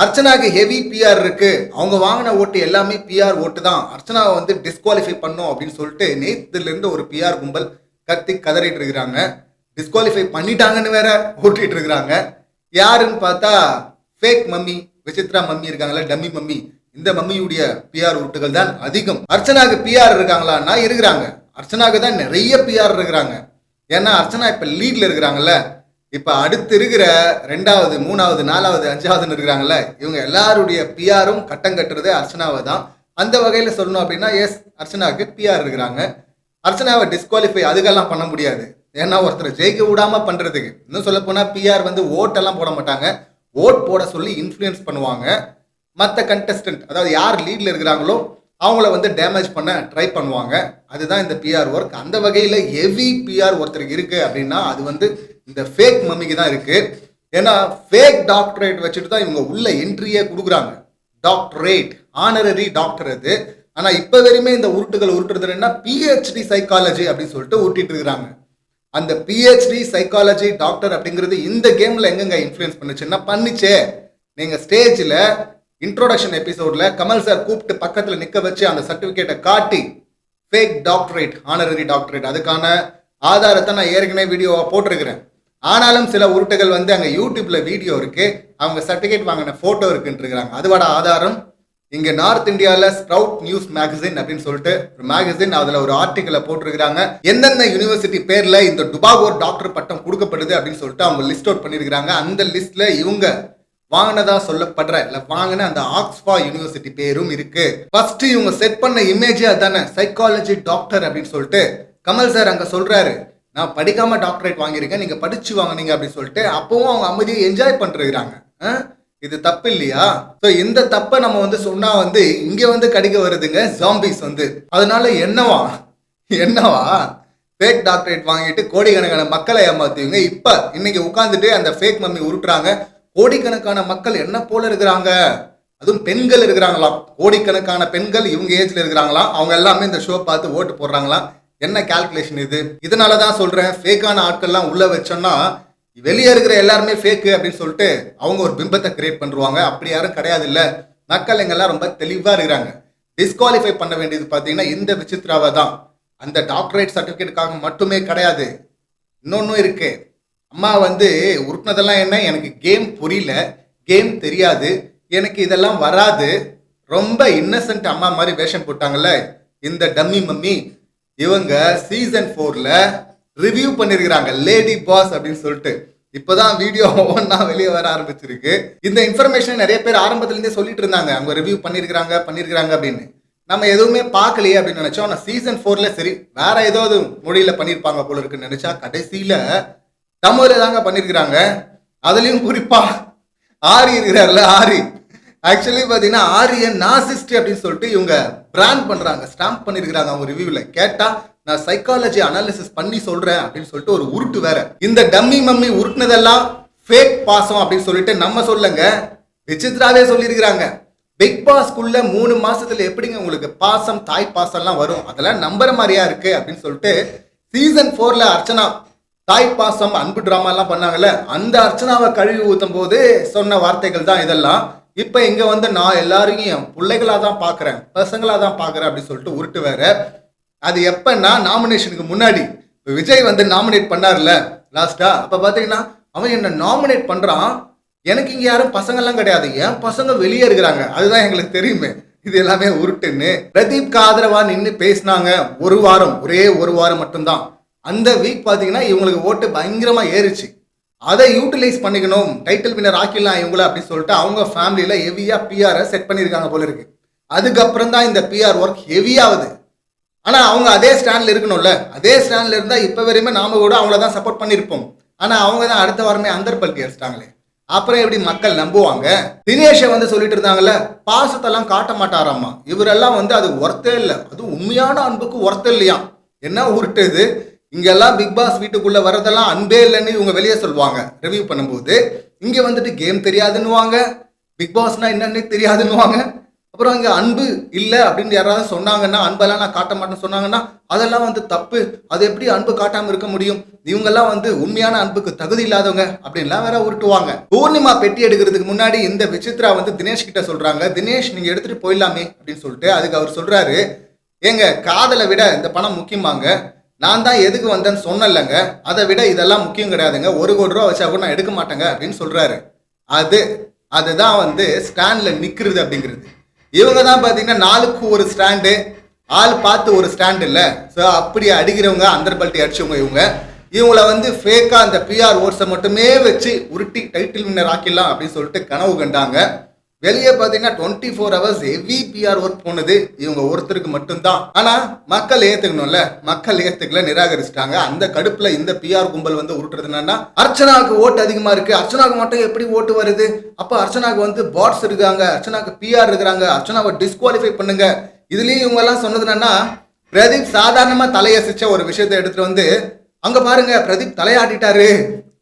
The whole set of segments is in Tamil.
அர்ச்சனாக்கு ஹெவி பிஆர் இருக்கு, அவங்க வாங்கின ஓட்டு எல்லாமே பிஆர் ஓட்டு தான், அர்ச்சனாவை வந்து டிஸ்குவாலிஃபை பண்ணும் அப்படின்னு சொல்லிட்டு நேத்துல இருந்து ஒரு பிஆர் கும்பல் கத்தி கதறிட்டு இருக்கிறாங்க. டிஸ்குவாலிஃபை பண்ணிட்டாங்கன்னு வேற ஓட்டிட்டு இருக்கிறாங்க. யாருன்னு பார்த்தா ஃபேக் மம்மி, விசித்ரா மம்மி இருக்காங்களா, டம்மி மம்மி, இந்த மம்மியுடைய பிஆர் ஓட்டுகள் தான் அதிகம். அர்ச்சனாக்கு பிஆர் இருக்காங்களான்னா இருக்கிறாங்க. அர்ச்சனாக்கு தான் நிறைய பிஆர் இருக்கிறாங்க. ஏன்னா அர்ச்சனா இப்ப லீட்ல இருக்கிறாங்கல்ல. இப்ப அடுத்து இருக்கிற 2வது 3வது 4வது 5வதுன்னு இருக்கிறாங்கல்ல, இவங்க எல்லாருடைய பிஆரும் கட்டம் கட்டுறது அர்ச்சனாவை தான். அந்த வகையில சொல்லணும் அப்படின்னா எஸ், அர்ச்சனாவுக்கு பிஆர் இருக்கிறாங்க. அர்ச்சனாவை டிஸ்குவாலிஃபை அதுக்கெல்லாம் பண்ண முடியாது. ஏன்னா ஒருத்தர் ஜெயிக்க விடாம பண்றதுக்கு, இன்னும் சொல்ல போனா பிஆர் வந்து ஓட்டெல்லாம் போட மாட்டாங்க, ஓட் போட சொல்லி இன்ஃப்ளூயன்ஸ் பண்ணுவாங்க. மற்ற கண்டெஸ்டன்ட், அதாவது யார் லீட்ல இருக்கிறாங்களோ அவங்கள வந்து டேமேஜ் பண்ண ட்ரை பண்ணுவாங்க. அதுதான் இந்த பிஆர் ஒர்க். அந்த வகையில் ஹெவி பிஆர் ஒருத்தருக்கு இருக்கு அப்படின்னா அது வந்து இந்த ஃபேக் மம்மிக்கு தான் இருக்கு. ஏன்னா ஃபேக் டாக்டரேட் வச்சுட்டு தான் இவங்க உள்ள என்ட்ரியே கொடுக்குறாங்க. டாக்டரேட், ஆனரரி டாக்டர் அது. ஆனால் இப்போ வரையுமே இந்த உருட்டுகள் உருட்டுறதுன்னா பிஹெச்டி சைக்காலஜி அப்படின்னு சொல்லிட்டு ஊட்டிட்டு இருக்கிறாங்க. அந்த பிஹெச்டி சைக்காலஜி டாக்டர் அப்படிங்கிறது இந்த கேம்ல எங்கெங்க இன்ஃப்ளூயன்ஸ் பண்ணுச்சுன்னா பண்ணிச்சே. நீங்க ஸ்டேஜில் இன்ட்ரோடக்ஷன் எபிசோட்ல கமல் சார் கூப்பிட்டு பக்கத்தில் நிற்க வச்சு அந்த சர்டிஃபிகேட்டை காட்டி ஃபேக் டாக்டரேட், ஆனரரி டாக்டரேட், அதுக்கான ஆதாரத்தை நான் ஏற்கனவே வீடியோவாக போட்டிருக்கிறேன். ஆனாலும் சில உருட்டுகள் வந்து அங்கே யூடியூப்ல வீடியோ இருக்கு, அவங்க சர்டிஃபிகேட் வாங்கின போட்டோ இருக்குன்னு இருக்கிறாங்க. அதுவோட ஆதாரம் இங்க நார்த் இந்தியாவில் ஸ்ப்ரவுட் நியூஸ் மேகசின் அப்படின்னு சொல்லிட்டு ஒரு மேகசின், அதுல ஒரு ஆர்டிக்கலை போட்டிருக்கிறாங்க. எந்தெந்த யூனிவர்சிட்டி பேர்ல இந்த டுபாகோர் டாக்டர் பட்டம் கொடுக்கப்படுது அப்படின்னு சொல்லிட்டு அவங்க லிஸ்ட் அவுட் பண்ணியிருக்கிறாங்க. அந்த லிஸ்ட்ல இவங்க வாங்கினதா சொல்லப்படுற இல்ல வாங்கின அந்த ஆக்ஸ்ஃபோர்ட் யூனிவர்சிட்டி பேரும் இருக்கு. ஃபர்ஸ்ட் இவங்க செட் பண்ண இமேஜே அதானே, சைக்காலஜி டாக்டர் அப்படின்னு சொல்லிட்டு. கமல் சார் அங்க சொல்றாரு, நான் படிக்காம டாக்டரேட் வாங்கியிருக்கேன், நீங்க படிச்சு வாங்கினீங்க அப்படின்னு சொல்லிட்டு. அப்பவும் அவங்க அமைதியை என்ஜாய் பண்ணிருக்கிறாங்க. இது தப்பு இல்லையா? ஸோ இந்த தப்பை நம்ம வந்து சொன்னா வந்து இங்க வந்து கடிக்க வருதுங்க ஜாம்பிஸ் வந்து. அதனால என்னவா ஃபேக் டாக்டரேட் வாங்கிட்டு கோடிக்கணக்கான மக்களை ஏமாத்துவீங்க. இப்ப இன்னைக்கு உட்காந்துட்டு அந்த ஃபேக் மம்மி உருட்டுறாங்க. கோடிக்கணக்கான மக்கள் என்ன போல இருக்கிறாங்க, அதுவும் பெண்கள் இருக்கிறாங்களாம். கோடிக்கணக்கான பெண்கள் இவங்க ஏஜ்ல இருக்கிறாங்களாம். அவங்க எல்லாமே இந்த ஷோ பார்த்து ஓட்டு போடுறாங்களாம். என்ன கால்குலேஷன் இது? இதனாலதான் சொல்றேன், ஃபேக்கான ஆட்கள்லாம் உள்ள வச்சோம்னா வெளியே இருக்கிற எல்லாருமே ஃபேக்கு அப்படின்னு சொல்லிட்டு அவங்க ஒரு பிம்பத்தை கிரியேட் பண்ணுவாங்க. அப்படி யாரும் கிடையாது. இல்ல, மக்கள் எங்கெல்லாம் ரொம்ப தெளிவா இருக்கிறாங்க. டிஸ்குவாலிஃபை பண்ண வேண்டியது பார்த்தீங்கன்னா இந்த விசித்ராவை தான். அந்த டாக்டரேட் சர்டிஃபிகேட்டுக்காக மட்டுமே கிடையாது, இன்னொன்னும் இருக்கு. அம்மா வந்து உருட்டினதெல்லாம் என்ன, எனக்கு கேம் புரியல, கேம் தெரியாது, எனக்கு இதெல்லாம் வராது, ரொம்ப இன்னசென்ட் அம்மா மாதிரி வேஷம் போட்டாங்கல்ல இந்த டம்மி மம்மி. இவங்க சீசன் 4ல ரிவ்யூ பண்ணிருக்கிறாங்க லேடி பாஸ் அப்படின்னு சொல்லிட்டு. இப்போதான் வீடியோ ஒவ்வொன்றா வெளியே வர ஆரம்பிச்சிருக்கு. இந்த இன்ஃபர்மேஷன் நிறைய பேர் ஆரம்பத்துல இருந்தே சொல்லிட்டு இருந்தாங்க, அவங்க ரிவ்யூ பண்ணிருக்கிறாங்க அப்படின்னு. நம்ம எதுவுமே பார்க்கலையே அப்படின்னு நினைச்சோம். ஆனால் சீசன் 4ல சரி வேற ஏதாவது மொழியில பண்ணியிருப்பாங்க போல இருக்குன்னு நினைச்சா கடைசியில தமிழ்ல தாங்க பண்ணிருக்கிறாங்க. அதுலயும் குறிப்பா ஆரி இருக்கிறார்ல, ஆரி ஆக்சுவலி பாத்தீங்கன்னா ஆரிய நாசிஸ்ட் அப்படின்னு சொல்லிட்டு இவங்க பிராண்ட் பண்றாங்க, ஸ்டாம்ப் பண்ணிருக்கிறாங்க அவங்க ரிவ்யூல. கேட்டா நான் சைக்காலஜி அனாலிசிஸ் பண்ணி சொல்றேன் அப்படின்னு சொல்லிட்டு ஒரு உருட்டு வேற. இந்த டம்மி மம்மி உருட்டுனதெல்லாம் ஃபேக் பாசம் அப்படின்னு சொல்லிட்டு நம்ம சொல்லுங்க, விசித்ராவே சொல்லியிருக்கிறாங்க. பிக் பாஸ்க்குள்ள 3 மாசத்துல எப்படிங்க உங்களுக்கு பாசம், தாய் பாசம் எல்லாம் வரும், அதெல்லாம் நம்புற மாதிரியா இருக்கு அப்படின்னு சொல்லிட்டு சீசன் 4ல அர்ச்சனா தாய் பாசம் அன்பு டிராமா எல்லாம் பண்ணாங்கல்ல, அந்த அர்ச்சனாவை கழுவி ஊத்தும் போது சொன்ன வார்த்தைகள் தான் இதெல்லாம். இப்ப இங்க வந்து நான் எல்லாரையும் பிள்ளைகளா தான் பாக்குறேன், பசங்களா தான் பாக்குறேன் அப்படின்னு சொல்லிட்டு உருட்டு வேற. அது எப்பன்னா நாமினேஷனுக்கு முன்னாடி விஜய் வந்து நாமினேட் பண்ணார்ல லாஸ்டா, அப்ப பாத்தீங்கன்னா அவன் என்ன நாமினேட் பண்றான், எனக்கு இங்க யாரும் பசங்கள்லாம் கிடையாது, என் பசங்க வெளியே இருக்கிறாங்க, அதுதான் எங்களுக்கு தெரியுமே, இது எல்லாமே உருட்டுன்னு. பிரதீப்க்கு ஆதரவா நின்று பேசினாங்க ஒரு வாரம், ஒரே ஒரு வாரம் மட்டும்தான். அந்த வீக் பாத்தீங்கன்னா இவங்களுக்கு ஓட்டு பயங்கரமா ஏறிச்சு. அதை யூட்டிலைஸ் பண்ணிக்கணும், டைட்டில் வின்னர் ஆக்கிடலாம் இவங்கள அப்படின்னு சொல்லிட்டு அவங்க ஃபேமிலியில ஹெவியா பிஆரை செட் பண்ணியிருக்காங்க போல இருக்கு. அதுக்கப்புறம் தான் இந்த பிஆர் ஒர்க் ஹெவியாகுது. ஆனா அவங்க அதே ஸ்டாண்ட்ல இருக்கணும்ல, அதே ஸ்டாண்ட்ல இருந்தா இப்ப வரையுமே நாம கூட அவங்கள தான் சப்போர்ட் பண்ணிருப்போம். ஆனா அவங்க தான் அடுத்த வாரமே அந்தர்பல்ட்டி அடிச்சிட்டாங்களே, அப்புறம் எப்படி மக்கள் நம்புவாங்க? தினேஷை வந்து சொல்லிட்டு இருந்தாங்கல்ல, பாசத்தெல்லாம் காட்ட மாட்டாராமா இவரெல்லாம், வந்து அது ஒர்த்தே இல்லை, அது உண்மையான அன்புக்கு ஒர்த்த இல்லையா. என்ன உருட்டு இது? இங்கெல்லாம் பிக் பாஸ் வீட்டுக்குள்ள வரதெல்லாம் அன்பே இல்லைன்னு இவங்க வெளியே சொல்லுவாங்க ரிவ்யூ பண்ணும்போது. இங்க வந்துட்டு கேம் தெரியாதுன்னுவாங்க, பிக் பாஸ்னா என்னன்னு தெரியாதுன்னுவாங்க. அப்ப அப்புறம் இங்க அன்பு இல்ல அப்படின்னு யாராவது சொன்னாங்கன்னா, அன்பெல்லாம் நான் காட்ட மாட்டேன்னு சொன்னாங்கன்னா, அதெல்லாம் வந்து தப்பு. அது எப்படி அன்பு காட்டாம இருக்க முடியும்? இவங்கெல்லாம் வந்து உண்மையான அன்புக்கு தகுதி இல்லாதவங்க அப்படின்லாம் வேற உருட்டுவாங்க. பூர்ணிமா பெட்டி எடுக்கிறதுக்கு முன்னாடி இந்த விசித்ரா வந்து தினேஷ் கிட்ட சொல்றாங்க, தினேஷ் நீங்க எடுத்துட்டு போயிடலாமே அப்படின்னு சொல்லிட்டு. அதுக்கு அவர் சொல்றாரு, ஏங்க காதலை விட இந்த பணம் முக்கியமாங்க. நான் தான் எதுக்கு வந்தேன்னு சொன்னேன்லங்க, அதை விட இதெல்லாம் முக்கியம் கிடையாதுங்க. 1 கோடி ரூபா வச்சா கூட நான் எடுக்க மாட்டேங்க அப்படின்னு சொல்றாரு. அதுதான் வந்து ஸ்டாண்ட்ல நிக்கிறது அப்படிங்கிறது. இவங்க தான் பாத்தீங்கன்னா நாளுக்கு ஒரு ஸ்டாண்டு, ஆள் பார்த்து ஒரு ஸ்டாண்ட் இல்ல. ஸோ அப்படி அடிக்கிறவங்க, அந்தர்பல்ட்டி அடிச்சவங்க இவங்கள வந்து ஃபேக்கா அந்த பிஆர் ஓட்ஸை மட்டுமே வச்சு உருட்டி டைட்டில் வின்னர் ஆக்கிடலாம் அப்படின்னு சொல்லிட்டு கனவு கண்டாங்க. வெளியே பார்த்தீங்கன்னா 24 hours ஹெவி பிஆர் ஒர்க் போனது இவங்க ஒருத்தருக்கு மட்டும்தான். ஆனா மக்கள் ஏத்துக்கணும்ல, மக்கள் ஏத்துக்கல, நிராகரிச்சிட்டாங்க. அந்த கடுப்புல இந்த பிஆர் கும்பல் வந்து உருட்டுறது என்னன்னா, அர்ச்சனாவுக்கு ஓட்டு அதிகமா இருக்கு, அர்ச்சனாவுக்கு மட்டும் எப்படி ஓட்டு வருது, அப்ப அர்ச்சனாவுக்கு வந்து பாட்ஸ் இருக்காங்க, அர்ச்சனாவுக்கு பிஆர் இருக்கிறாங்க, அர்ச்சனாவை டிஸ்குவாலிஃபை பண்ணுங்க. இதுலயும் இவங்க எல்லாம் சொன்னது என்னன்னா, பிரதீப் சாதாரணமா தலையசிச்ச ஒரு விஷயத்தை எடுத்துட்டு வந்து, அங்க பாருங்க பிரதீப் தலையாட்டிட்டாரு,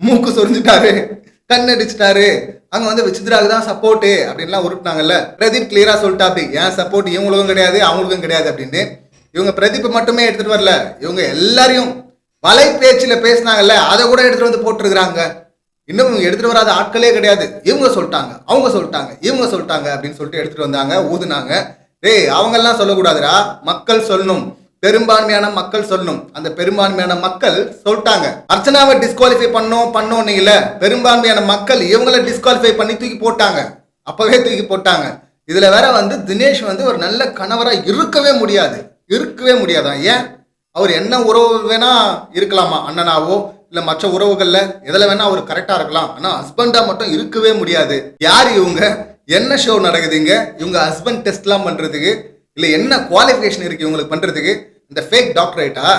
மூக்கு சொரிஞ்சிட்டாரு, கண்ணடிச்சிட்டாரு, அங்க வந்து விசித்ராவுக்கு தான் சப்போர்ட் அப்படின்லாம் உருட்டினாங்கல்ல. பிரதீப் கிளியரா சொல்லிட்டா, அப்படி ஏன் சப்போர்ட் இவங்களுக்கும் கிடையாது அவங்களுக்கும் கிடையாது அப்படின்னு. இவங்க பிரதீப் மட்டுமே எடுத்துட்டு வரல, இவங்க எல்லாரையும் வலை பேச்சுல பேசினாங்கல்ல, அதை கூட எடுத்துட்டு வந்து போட்டுருக்காங்க. இன்னும் இவங்க எடுத்துட்டு வராத ஆட்களே கிடையாது. இவங்க சொல்லிட்டாங்க, அவங்க சொல்லிட்டாங்க, இவங்க சொல்லிட்டாங்க அப்படின்னு சொல்லிட்டு எடுத்துட்டு வந்தாங்க, ஊதுனாங்க. அவங்க எல்லாம் சொல்லக்கூடாதுடா, மக்கள் சொல்லணும், பெரும்பான்மையான மக்கள் சொல்லணும். அந்த பெரும்பான்மையான மக்கள் சொல்லிட்டாங்க, அர்ச்சனாவை டிஸ்குவாலிஃபை பண்ணோம் நீங்கள. பெரும்பான்மையான மக்கள் இவங்களை டிஸ்குவாலிஃபை பண்ணி தூக்கி போட்டாங்க, அப்பவே தூக்கி போட்டாங்க. இதுல வேற வந்து தினேஷ் வந்து ஒரு நல்ல கணவரா இருக்கவே முடியாதான். ஏன்? அவர் என்ன உறவு வேணா இருக்கலாமா, அண்ணனாவோ இல்ல மற்ற உறவுகள்ல எதுல வேணா அவர் கரெக்டா இருக்கலாம். ஆனா ஹஸ்பண்டா மட்டும் இருக்கவே முடியாது. யார் இவங்க? என்ன ஷோ நடக்குதுங்க? இவங்க ஹஸ்பண்ட் டெஸ்ட் எல்லாம் பண்றதுக்கு இல்ல என்ன குவாலிஃபிகேஷன் இருக்கு இவங்களுக்கு பண்றதுக்கு? இந்த ஃபேக் டாக்டரேட்டா?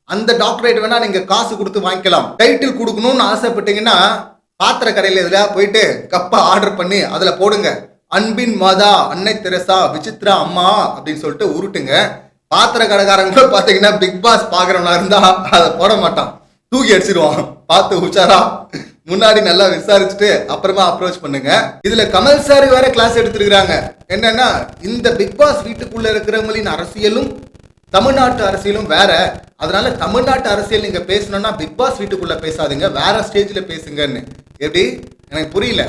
அந்த டாக்டரேட் வேணா நீங்க காசு கொடுத்து வாங்கிக்கலாம். டைட்டில் கொடுக்கணும்னு ஆசைப்பட்டீங்கன்னா பாத்திர கடையில இதுல போயிட்டு கப்பா ஆர்டர் பண்ணி அதுல போடுங்க, அன்பின் மாதா அன்னை தெரசா விசித்ரா அம்மா அப்படின்னு சொல்லிட்டு உருட்டுங்க. பாத்திர கடைக்காரங்க பாத்தீங்கன்னா பிக் பாஸ் பாக்குறவனா இருந்தா அதை போட மாட்டான், தூக்கி அடிச்சிருவான். பார்த்து உஷாரா முன்னாடி நல்லா விசாரிச்சுட்டு அப்புறமா அப்ரோச் பண்ணுங்க. இதுல கமல் சார் வேற கிளாஸ் எடுத்துருக்காங்க. என்னன்னா, இந்த பிக் பாஸ் வீட்டுக்குள்ள இருக்கிறவங்களின் அரசியலும் தமிழ்நாட்டு அரசியலும் வேற. அதனால தமிழ்நாட்டு அரசியல் நீங்க பேசணும்னா பிக் பாஸ் வீட்டுக்குள்ள பேசாதீங்க, வேற ஸ்டேஜ்ல பேசுங்கன்னு. எப்படி? எனக்கு புரியல.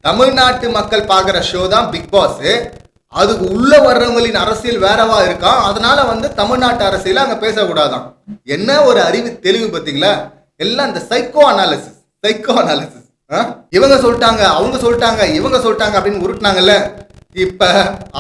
தமிழ்நாட்டு மக்கள் பாக்குற ஷோ தான் பிக் பாஸ், அதுக்கு உள்ள வர்றவங்களின் அரசியல் வேறவா இருக்கான். அதனால வந்து தமிழ்நாட்டு அரசியல அங்க பேசக்கூடாதான். என்ன ஒரு அறிவு தெளிவு பார்த்தீங்களா? எல்லாம் இந்த சைக்கோ அனாலிசிஸ். இவங்க சொல்லிட்டாங்க, அவங்க சொல்லிட்டாங்க, இவங்க சொல்லிட்டாங்க அப்படின்னு உருட்டினாங்கல்ல. இப்ப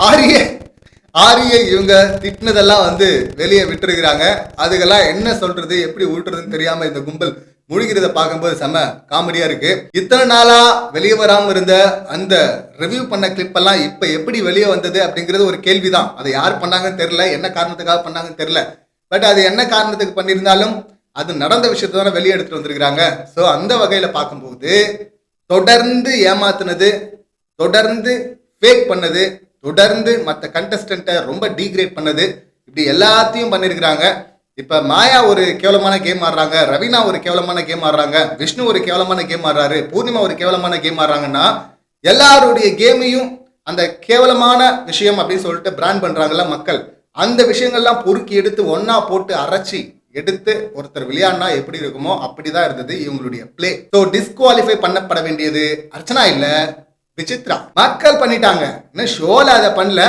ஆரிய இவங்க திட்டினதெல்லாம் வந்து வெளியே விட்டுருக்கிறாங்க. அதுக்கெல்லாம் என்ன சொல்றது, எப்படி உருட்டுறதுன்னு தெரியாம இந்த கும்பல் முழுகிறத பார்க்கும்போது செம காமெடியா இருக்கு. இத்தனை நாளா வெளியே வராம இருந்த அந்த ரிவ்யூ பண்ண கிளிப் எல்லாம் இப்ப எப்படி வெளியே வந்தது அப்படிங்கிறது ஒரு கேள்விதான். அதை யார் பண்ணாங்கன்னு தெரியல, என்ன காரணத்துக்காக பண்ணாங்கன்னு தெரியல. பட் அது என்ன காரணத்துக்கு பண்ணியிருந்தாலும் அது நடந்த விஷயத்தை தானே வெளியே எடுத்துட்டு வந்திருக்கிறாங்க. ஸோ அந்த வகையில பார்க்கும்போது தொடர்ந்து ஏமாத்துனது, தொடர்ந்து ஃபேக் பண்ணது, தொடர்ந்து மற்ற கண்டஸ்டன்ட்டை ரொம்ப டீக்ரேட் பண்ணது, இப்படி எல்லாத்தையும் பண்ணியிருக்கிறாங்க. இப்ப மாயா ஒரு கேவலமான கேம் ஆடுறாங்க, ரவீனா ஒரு கேவலமான கேம் ஆடுறாங்க, விஷ்ணு ஒரு கேவலமான கேம் ஆடுறாரு, பூர்ணிமா ஒரு கேவலமான கேம் ஆடுறாங்கன்னா எல்லாருடைய கேமையும் அந்த கேவலமான விஷயம் அப்படின்னு சொல்லிட்டு பிராண்ட் பண்றாங்கல்ல மக்கள். அந்த விஷயங்கள்லாம் பொறுக்கி எடுத்து ஒன்னா போட்டு அரைச்சி எடுத்து ஒருத்தர் விளையாடினா எப்படி இருக்குமோ அப்படிதான் இருந்தது இவங்களுடைய பிளே. ஸோ டிஸ்குவாலிஃபை பண்ணப்பட வேண்டியது அர்ச்சனா இல்ல, விசித்ரா. மக்கள் பண்ணிட்டாங்க, இன்னும் ஷோல அதை பண்ணல,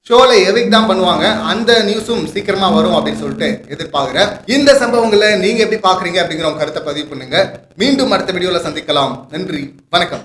ஷோல எவிக் தான் பண்ணுவாங்க. அந்த நியூஸும் சீக்கிரமா வரும் அப்படின்னு சொல்லிட்டு எதிர்பார்க்கிறேன். இந்த சம்பவங்களை நீங்க எப்படி பாக்குறீங்க அப்படிங்கிற கருத்தை பதிவு பண்ணுங்க. மீண்டும் அடுத்த வீடியோல சந்திக்கலாம். நன்றி, வணக்கம்.